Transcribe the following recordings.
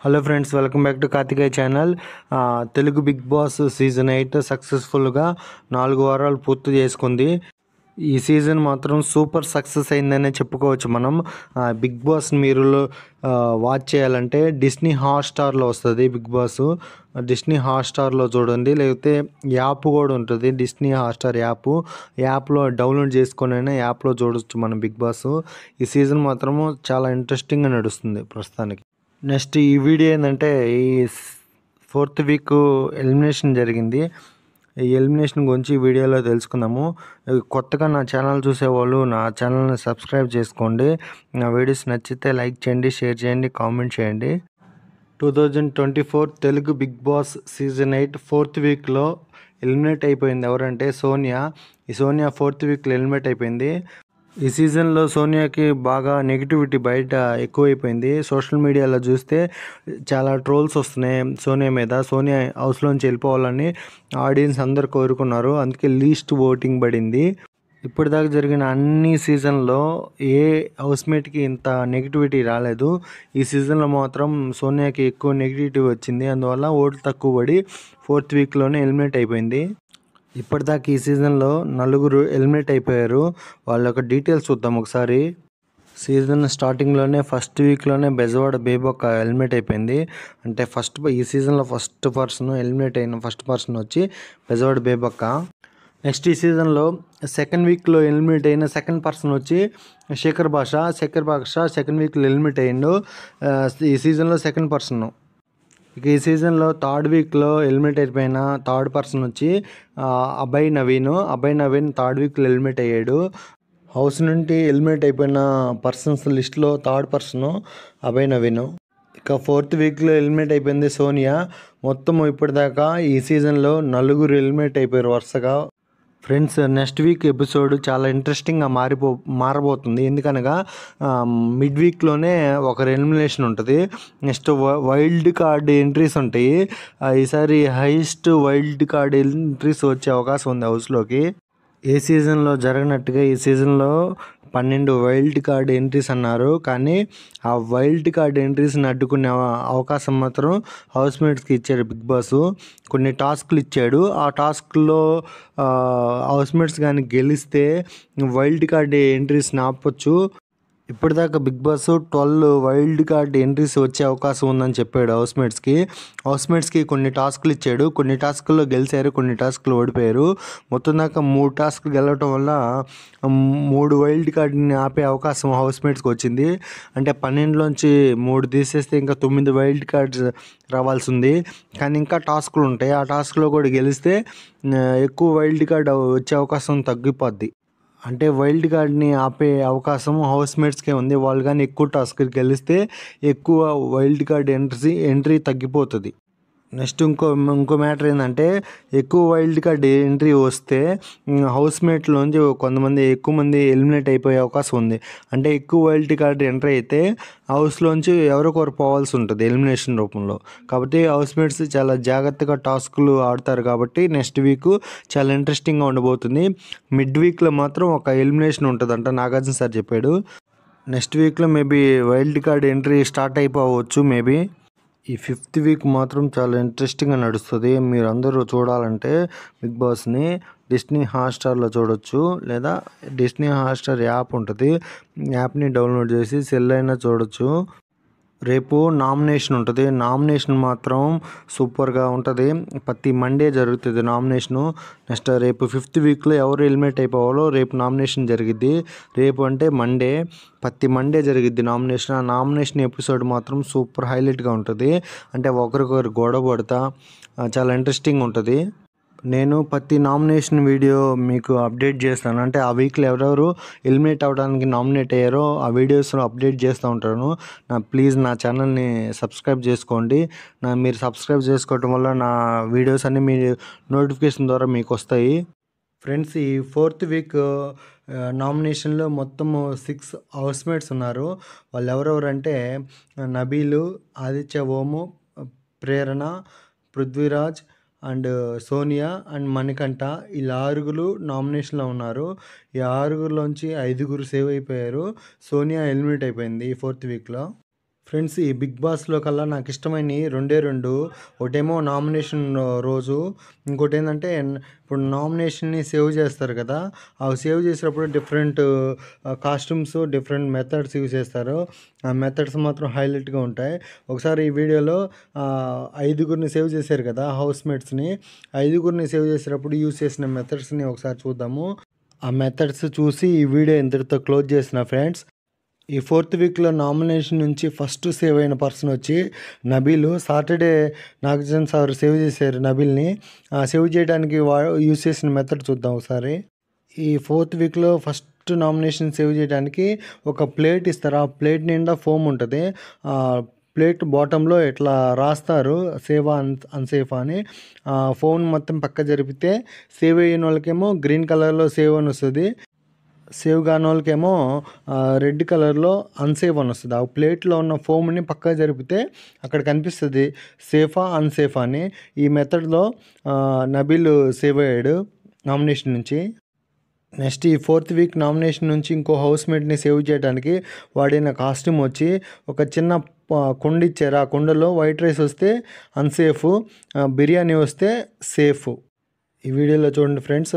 Hello friends, welcome back to Karthikeya channel. Telugu big boss season 8 సక్సెస్ఫుల్గా 4 వారాలు పూర్తి చేసుకుంది. ఈ సీజన్ మాత్రం సూపర్ సక్సెస్ అయిందనే చెప్పుకోవచ్చు మనం. బిగ్ బాస్ మీరు వాచ్ చేయాలంటే డిస్నీ హాట్స్టార్లో వస్తుంది బిగ్ బాస్. డిస్నీ హాట్స్టార్లో చూడండి, లేకపోతే యాప్ కూడా ఉంటుంది, డిస్నీ హాట్స్టార్ యాప్లో డౌన్లోడ్ చేసుకొని యాప్లో చూడొచ్చు మనం బిగ్ బాస్. ఈ సీజన్ మాత్రము చాలా ఇంట్రెస్టింగ్గా నడుస్తుంది ప్రస్తుతానికి. నెక్స్ట్ ఈ వీడియో ఏంటంటే, ఈ 4th వీక్ ఎలిమినేషన్ జరిగింది. ఈ ఎలిమినేషన్ గురించి ఈ వీడియోలో తెలుసుకుందాము. కొత్తగా నా ఛానల్ చూసేవాళ్ళు నా ఛానల్ని సబ్స్క్రైబ్ చేసుకోండి. నా వీడియోస్ నచ్చితే లైక్ చేయండి, షేర్ చేయండి, కామెంట్ చేయండి. 2024 Telugu big boss season 8 4th వీక్లో ఎలిమినేట్ అయిపోయింది ఎవరంటే సోనియా. ఈ సోనియా 4th వీక్లో ఎలిమినేట్ అయిపోయింది. ఈ సీజన్లో సోనియాకి బాగా నెగిటివిటీ బయట ఎక్కువైపోయింది. సోషల్ మీడియాలో చూస్తే చాలా ట్రోల్స్ వస్తున్నాయి సోనియా మీద. సోనియా హౌస్లోంచి వెళ్ళిపోవాలని ఆడియన్స్ అందరు కోరుకున్నారు, అందుకే లీస్ట్ ఓటింగ్ పడింది. ఇప్పటిదాకా జరిగిన అన్ని సీజన్లో ఏ హౌస్మేట్కి ఇంత నెగిటివిటీ రాలేదు. ఈ సీజన్లో మాత్రం సోనియాకి ఎక్కువ నెగిటివిటీ వచ్చింది, అందువల్ల ఓట్లు తక్కువ పడి 4th వీక్లోనే ఎలిమినేట్ అయిపోయింది. ఇప్పటిదాకా ఈ సీజన్లో 4 ఎలిమినేట్ అయిపోయారు. వాళ్ళ యొక్క డీటెయిల్స్ చూద్దాం ఒకసారి. సీజన్ స్టార్టింగ్లోనే ఫస్ట్ వీక్లోనే బెజవాడ బేబొక్క ఎలిమినేట్ అయిపోయింది. అంటే ఈ సీజన్లో ఫస్ట్ పర్సన్ ఎలిమినేట్ అయిన ఫస్ట్ పర్సన్ వచ్చి బెజవాడ బేబొక్క. నెక్స్ట్ ఈ సీజన్లో సెకండ్ వీక్లో ఎలిమినేట్ అయిన సెకండ్ పర్సన్ వచ్చి శేఖర్ భాష సెకండ్ వీక్లో ఎలిమినేట్ అయ్యిండు. ఈ సీజన్లో సెకండ్ పర్సన్. ఇక ఈ సీజన్లో థర్డ్ వీక్లో ఎలిమినేట్ అయిపోయిన థర్డ్ పర్సన్ వచ్చి అభయ్ నవీన్ థర్డ్ వీక్లో ఎలిమినేట్ అయ్యాడు. హౌస్ నుండి ఎలిమినేట్ అయిపోయిన పర్సన్స్ లిస్ట్లో థర్డ్ పర్సన్ అభయ్ నవీన్. ఇక 4th వీక్లో ఎలిమినేట్ అయిపోయింది సోనియా. మొత్తం ఇప్పటిదాకా ఈ సీజన్లో 4 ఎలిమినేట్ అయిపోయారు వరుసగా. ఫ్రెండ్స్, నెక్స్ట్ వీక్ ఎపిసోడ్ చాలా ఇంట్రెస్టింగ్గా మారబోతుంది. ఎందుకనగా మిడ్ వీక్లోనే ఒక ఎలిమినేషన్ ఉంటుంది. నెక్స్ట్ వైల్డ్ కార్డ్ ఎంట్రీస్ ఉంటాయి. ఈసారి హైయెస్ట్ వైల్డ్ కార్డ్ ఎంట్రీస్ వచ్చే అవకాశం ఉంది హౌస్లోకి. ఏ సీజన్లో జరగనట్టుగా ఈ సీజన్లో 12 వైల్డ్ కార్డ్ ఎంట్రీస్ అన్నారు, కానీ ఆ వైల్డ్ కార్డ్ ఎంట్రీస్ని అడ్డుకునే అవకాశం మాత్రం హౌస్మేట్స్కి ఇచ్చారు బిగ్ బాస్. కొన్ని టాస్క్లు ఇచ్చాడు. ఆ టాస్క్లో హౌస్మేట్స్ కానీ గెలిస్తే వైల్డ్ కార్డ్ ఎంట్రీస్ని ఆపొచ్చు. ఇప్పటిదాకా big boss 12 wild card entries వచ్చే అవకాశం ఉందని చెప్పాడు హౌస్మేట్స్కి కొన్ని టాస్క్లు ఇచ్చాడు. కొన్ని టాస్క్లో గెలిచారు, కొన్ని టాస్క్లు ఓడిపోయారు. మొత్తం దాకా 3 టాస్క్లు గెలవటం వల్ల 3 వైల్డ్ కార్డ్ని ఆపే అవకాశం హౌస్మేట్స్కి వచ్చింది. అంటే 12లోంచి 3 తీసేస్తే ఇంకా 9 వైల్డ్ కార్డ్స్ రావాల్సి ఉంది. కానీ ఇంకా టాస్క్లు ఉంటాయి. ఆ టాస్క్లో కూడా గెలిస్తే ఎక్కువ వైల్డ్ కార్డ్ వచ్చే అవకాశం తగ్గిపోద్ది. అంటే వైల్డ్ కార్డ్ని ఆపే అవకాశం హౌస్మేట్స్కే ఉంది. వాళ్ళు కానీ ఎక్కువ టాస్క్ గెలిస్తే ఎక్కువ వైల్డ్ కార్డ్ ఎంట్రీ తగ్గిపోతుంది. నెక్స్ట్ ఇంకో మ్యాటర్ ఏంటంటే, ఎక్కువ వైల్డ్ కార్డ్ ఎంట్రీ వస్తే హౌస్మేట్లోంచి ఎక్కువ మంది ఎలిమినేట్ అయిపోయే అవకాశం ఉంది. అంటే ఎక్కువ వైల్డ్ కార్డ్ ఎంట్రీ అయితే హౌస్లోంచి ఎవరికొరు పోవాల్సి ఉంటుంది ఎలిమినేషన్ రూపంలో. కాబట్టి హౌస్మేట్స్ చాలా జాగ్రత్తగా టాస్క్లు ఆడతారు. కాబట్టి నెక్స్ట్ వీక్ చాలా ఇంట్రెస్టింగ్గా ఉండబోతుంది. మిడ్ వీక్లో మాత్రం ఒక ఎలిమినేషన్ ఉంటుందంట, నాగార్జున సార్ చెప్పాడు. నెక్స్ట్ వీక్లో maybe wild card entry start అయిపోవచ్చు మేబీ. ఈ 5th వీక్ మాత్రం చాలా ఇంట్రెస్టింగ్గా నడుస్తుంది. మీరు అందరూ చూడాలంటే బిగ్ బాస్ని డిస్నీ హాట్స్టార్లో చూడొచ్చు, లేదా డిస్నీ హాట్స్టార్ యాప్ ఉంటుంది, యాప్ని డౌన్లోడ్ చేసి సెల్ అయినా చూడొచ్చు. రేపు నామినేషన్ ఉంటుంది. నామినేషన్ మాత్రం సూపర్గా ఉంటుంది. ప్రతి మండే జరుగుతుంది నామినేషను. నెక్స్ట్ రేపు 5th వీక్లో ఎవరు ఎలిమినేట్ అయిపోవాలో రేపు నామినేషన్ జరిగిద్ది. రేపు అంటే మండే, ప్రతి మండే జరిగిద్ది నామినేషన్. ఆ నామినేషన్ ఎపిసోడ్ మాత్రం సూపర్ హైలైట్గా ఉంటుంది. అంటే ఒకరికొకరు గొడవ పడతా చాలా ఇంట్రెస్టింగ్ ఉంటుంది. నేను ప్రతి నామినేషన్ వీడియో మీకు అప్డేట్ చేస్తాను. అంటే ఆ వీక్లో ఎవరెవరు ఎలిమినేట్ అవ్వడానికి నామినేట్ అయ్యారో ఆ వీడియోస్లో అప్డేట్ చేస్తూ ఉంటాను. ప్లీజ్ నా ఛానల్ని సబ్స్క్రైబ్ చేసుకోండి. మీరు సబ్స్క్రైబ్ చేసుకోవటం వల్ల నా వీడియోస్ అన్నీ మీ నోటిఫికేషన్ ద్వారా మీకు వస్తాయి. ఫ్రెండ్స్, ఈ 4th వీక్ నామినేషన్లో మొత్తము 6 హౌస్మేట్స్ ఉన్నారు. వాళ్ళు ఎవరెవరంటే నబీలు, ఆదిత్య ఓము, ప్రేరణ, పృథ్వీరాజ్ అండ్ సోనియా అండ్ మణికంఠ. వీళ్ళు 6 నామినేషన్లో ఉన్నారు. ఈ 6లోంచి 5 సేవ్ అయిపోయారు. సోనియా ఎలిమినేట్ అయిపోయింది ఈ 4th వీక్లో. ఫ్రెండ్స్, ఈ బిగ్ బాస్లో కల్లా నాకు ఇష్టమైనవి రెండే రెండు. ఒకటేమో నామినేషన్ రోజు, ఇంకోటి ఏంటంటే ఇప్పుడు నామినేషన్ని సేవ్ చేస్తారు కదా, అవి సేవ్ చేసేటప్పుడు different costumes, different methods use చేస్తారు. ఆ మెథడ్స్ మాత్రం హైలైట్గా ఉంటాయి. ఒకసారి ఈ వీడియోలో ఐదుగురిని సేవ్ చేశారు కదా హౌస్మేట్స్ని, ఐదుగురిని సేవ్ చేసేటప్పుడు యూజ్ చేసిన మెథడ్స్ని ఒకసారి చూద్దాము. ఆ మెథడ్స్ చూసి ఈ వీడియో ఇంతటితో క్లోజ్ చేసిన ఫ్రెండ్స్. ఈ 4th వీక్లో నామినేషన్ నుంచి ఫస్ట్ సేవ్ అయిన పర్సన్ వచ్చి Nabeel. Saturday Nagarjuna sir save చేశారు నబీల్ని. సేవ్ చేయడానికి యూజ్ చేసిన మెథడ్ చూద్దాం ఒకసారి. ఈ 4th వీక్లో ఫస్ట్ నామినేషన్ సేవ్ చేయడానికి ఒక ప్లేట్ ఇస్తారు. ఆ ప్లేట్ నిండా ఫోమ్ ఉంటుంది. ప్లేట్ బాటంలో ఇట్లా రాస్తారు సేవా అన్సేఫ్ అని. ఫోన్ మొత్తం పక్క జరిపితే సేవ్ అయిన వాళ్ళకేమో గ్రీన్ కలర్లో సేవ్ అని వస్తుంది, సేవ్ కాని వాళ్ళకేమో రెడ్ కలర్లో అన్సేఫ్ అని వస్తుంది. ఆ ప్లేట్లో ఉన్న ఫోమ్ని పక్కా జరిపితే అక్కడ కనిపిస్తుంది సేఫా అన్సేఫా అని. ఈ మెథడ్లో నబీల్ సేవ్ అయ్యాడు నామినేషన్ నుంచి. నెక్స్ట్ ఈ 4th వీక్ నామినేషన్ నుంచి ఇంకో హౌస్మేట్ని సేవ్ చేయడానికి వాడిన కాస్ట్యూమ్ వచ్చి ఒక చిన్న కుండ ఇచ్చారు. ఆ కుండలో వైట్ రైస్ వస్తే అన్సేఫ్, బిర్యానీ వస్తే సేఫ్. ఈ వీడియోలో చూడండి ఫ్రెండ్స్,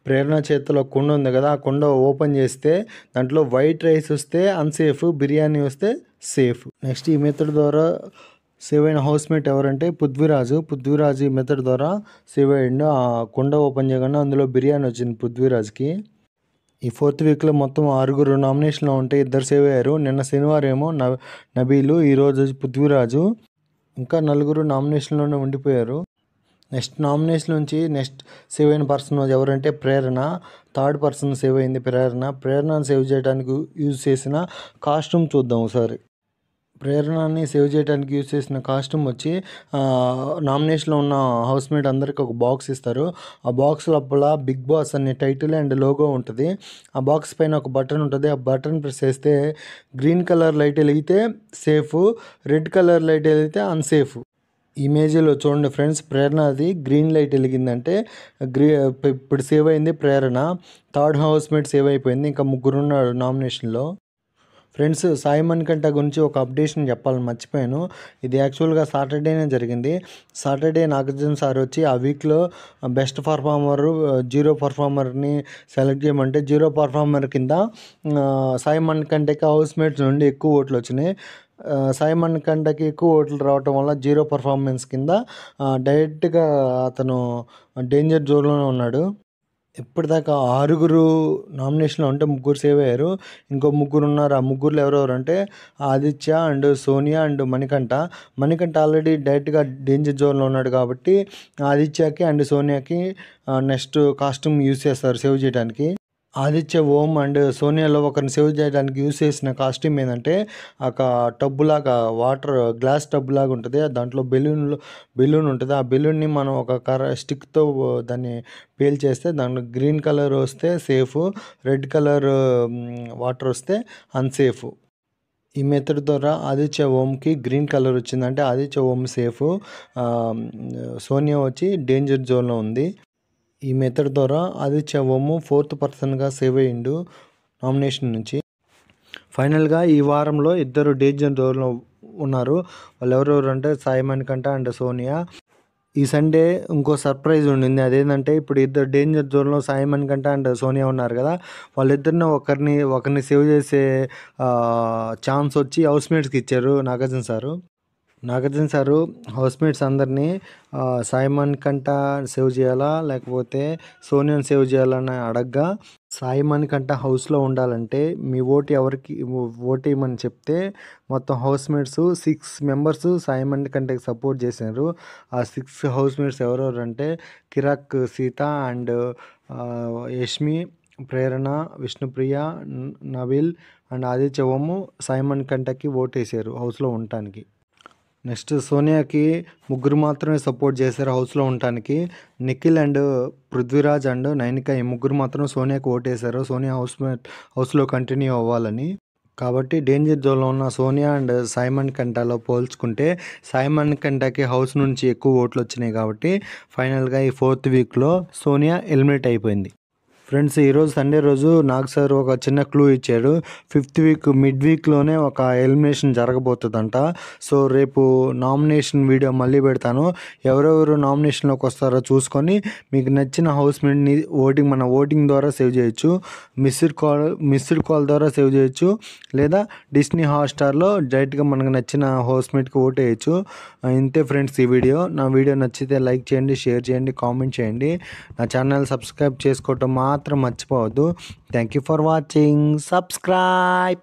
ప్రేరణ చేతిలో కుండ ఉంది కదా, ఆ కుండ ఓపెన్ చేస్తే దాంట్లో వైట్ రైస్ వస్తే అన్సేఫ్, బిర్యానీ వస్తే సేఫ్. నెక్స్ట్ ఈ మెథడ్ ద్వారా సేవ్ అయిన హౌస్మేట్ ఎవరంటే పృథ్వీరాజు ఈ మెథడ్ ద్వారా సేవ్ అయ్యిండు. ఆ కుండ ఓపెన్ చేయకుండా అందులో బిర్యానీ వచ్చింది పృథ్వీరాజ్కి. ఈ 4th వీక్లో మొత్తం 6 నామినేషన్లో ఉంటే 2 సేవ్ అయ్యారు. నిన్న శనివారం ఏమో నబీలు, ఈరోజు పృథ్వీరాజు, ఇంకా 4 నామినేషన్లోనే ఉండిపోయారు. నెక్స్ట్ నామినేషన్ నుంచి నెక్స్ట్ సేవ్ అయిన పర్సన్ ఎవరంటే ప్రేరణ. 3rd పర్సన్ సేవ్ అయింది ప్రేరణను సేవ్ చేయడానికి యూజ్ చేసిన కాస్ట్యూమ్ చూద్దాం ఒకసారి. ప్రేరణని సేవ్ చేయడానికి యూజ్ చేసిన కాస్ట్యూమ్ వచ్చి నామినేషన్లో ఉన్న హౌస్మేట్ అందరికి ఒక బాక్స్ ఇస్తారు. ఆ బాక్స్ లోపల బిగ్ బాస్ అనే టైటిల్ అండ్ లోగో ఉంటుంది. ఆ బాక్స్ పైన ఒక బటన్ ఉంటుంది. ఆ బటన్ ప్రెస్ చేస్తే గ్రీన్ కలర్ లైట్ వెలిగితే సేఫ్, రెడ్ కలర్ లైట్ వెలిగితే అన్సేఫ్. ఇమేజ్లో చూడండి ఫ్రెండ్స్, ప్రేరణది గ్రీన్ లైట్ వెలిగిందంటే ఇప్పుడు సేవ్ అయింది ప్రేరణ. 3rd హౌస్మేట్ సేవ్ అయిపోయింది. ఇంకా 3 ఉన్నారు నామినేషన్లో. ఫ్రెండ్స్, సాయి మణికంఠ గురించి ఒక అప్డేషన్ చెప్పాలని మర్చిపోయాను. ఇది యాక్చువల్గా సాటర్డేనే జరిగింది. సాటర్డే నాగార్జున సార్ వచ్చి ఆ వీక్లో బెస్ట్ పర్ఫార్మర్, జీరో పర్ఫార్మర్ని సెలెక్ట్ చేయమంటే జీరో పర్ఫార్మర్ కింద సాయి మణికంఠకి హౌస్మేట్స్ నుండి ఎక్కువ ఓట్లు వచ్చినాయి. సాయి మణికంఠకి ఎక్కువ ఓట్లు రావటం వల్ల జీరో పర్ఫార్మెన్స్ కింద డైరెక్ట్గా అతను డేంజర్ జోన్లోనే ఉన్నాడు. ఇప్పటిదాకా 6 నామినేషన్లో ఉంటే 3 సేవ్ అయ్యారు. ఇంకో 3 ఉన్నారు. ఆ 3లో ఎవరెవరు అంటే Aditya and Sonia and Manikanta already డైరెక్ట్గా డేంజర్ జోన్లో ఉన్నాడు కాబట్టి ఆదిత్యకి అండ్ సోనియాకి నెక్స్ట్ కాస్ట్యూమ్ యూజ్ చేస్తారు సేవ్ చేయడానికి. ఆదిత్య, ఓం అండ్ సోనియాలో ఒకరిని సేవ్ చేయడానికి యూజ్ చేసిన కాస్ట్యూమ్ ఏంటంటే ఒక టబ్బులాగా, వాటర్ గ్లాస్ టబ్బులాగా ఉంటుంది. దాంట్లో బెలూన్ ఉంటుంది. ఆ బెలూన్ని మనం ఒక స్టిక్తో దాన్ని పేల్చేస్తే దాంట్లో గ్రీన్ కలర్ వస్తే సేఫ్, రెడ్ కలర్ వాటర్ వస్తే అన్సేఫ్. ఈ మెథడ్ ద్వారా ఆదిత్య, ఓంకి గ్రీన్ కలర్ వచ్చిందంటే ఆదిత్య, ఓం సేఫ్, సోనియా వచ్చి డేంజర్ జోన్లో ఉంది. ఈ మెథడ్ ద్వారా ఆదిత్య, ఓము 4th పర్సన్గా సేవ్ అయ్యిండు నామినేషన్ నుంచి. ఫైనల్గా ఈ వారంలో 2 డేంజర్ జోన్లో ఉన్నారు. వాళ్ళు ఎవరెవరు అంటే సాయి మణికంఠ అండ్ సోనియా. ఈ సండే ఇంకో సర్ప్రైజ్ ఉండింది. అదేంటంటే ఇప్పుడు 2 డేంజర్ జోన్లో సాయి మణికంఠ అండ్ సోనియా ఉన్నారు కదా, వాళ్ళిద్దరిని ఒకరిని సేవ్ చేసే ఛాన్స్ వచ్చి హౌస్మేట్స్కి ఇచ్చారు నాగార్జున సారు హౌస్మేట్స్ అందరినీ సాయి మణికంఠ సేవ్ చేయాలా లేకపోతే సోనియాని సేవ్ చేయాలని అడగ్గా, సాయి మణికంఠ హౌస్లో ఉండాలంటే మీ ఎవరికి ఓటేయమని చెప్తే మొత్తం హౌస్మేట్స్ 6 మెంబర్స్ సాయి మణికంఠకి సపోర్ట్ చేశారు. ఆ 6 హౌస్మేట్స్ ఎవరెవరు అంటే కిరాక్ సీత అండ్ యష్మి, ప్రేరణ, విష్ణుప్రియ, నవీల్ అండ్ ఆదిత్య, ఓము సాయి మణికంఠకి ఓటేశారు హౌస్లో ఉండటానికి. నెక్స్ట్ సోనియాకి 3 మాత్రమే సపోర్ట్ చేశారు హౌస్లో ఉండటానికి. నిఖిల్ అండ్ పృథ్వీరాజ్ అండ్ నైనిక ఈ 3 మాత్రం సోనియాకి ఓటేశారు సోనియా హౌస్లో కంటిన్యూ అవ్వాలని. కాబట్టి డేంజర్ జోన్లో ఉన్న సోనియా అండ్ సాయి మణికంఠలో పోల్చుకుంటే సాయి మణికంఠకి హౌస్ నుంచి ఎక్కువ ఓట్లు వచ్చినాయి కాబట్టి ఫైనల్గా ఈ 4th వీక్లో సోనియా ఎలిమినేట్ అయిపోయింది. ఫ్రెండ్స్ ఈరోజు సండే రోజు నాకు సార్ ఒక చిన్న క్లూ ఇచ్చాడు. 5th వీక్ మిడ్ వీక్లోనే ఒక ఎలిమినేషన్ జరగబోతుందంట. సో రేపు నామినేషన్ వీడియో మళ్ళీ పెడతాను. ఎవరెవరు నామినేషన్లోకి వస్తారో చూసుకొని మీకు నచ్చిన హౌస్మేట్ని మన ఓటింగ్ ద్వారా సేవ్ చేయొచ్చు. మిస్డ్ కాల్ ద్వారా సేవ్ చేయొచ్చు, లేదా డిస్నీ హాట్‌స్టార్‌లో డైరెక్ట్గా మనకు నచ్చిన హౌస్మేట్కి ఓటు వేయచ్చు. ఇంతే ఫ్రెండ్స్ ఈ వీడియో. నా వీడియో నచ్చితే లైక్ చేయండి, షేర్ చేయండి, కామెంట్ చేయండి. నా ఛానల్ సబ్స్క్రైబ్ చేసుకోవటం మాత్రం మర్చిపోవద్దు. Thank you for watching. Subscribe.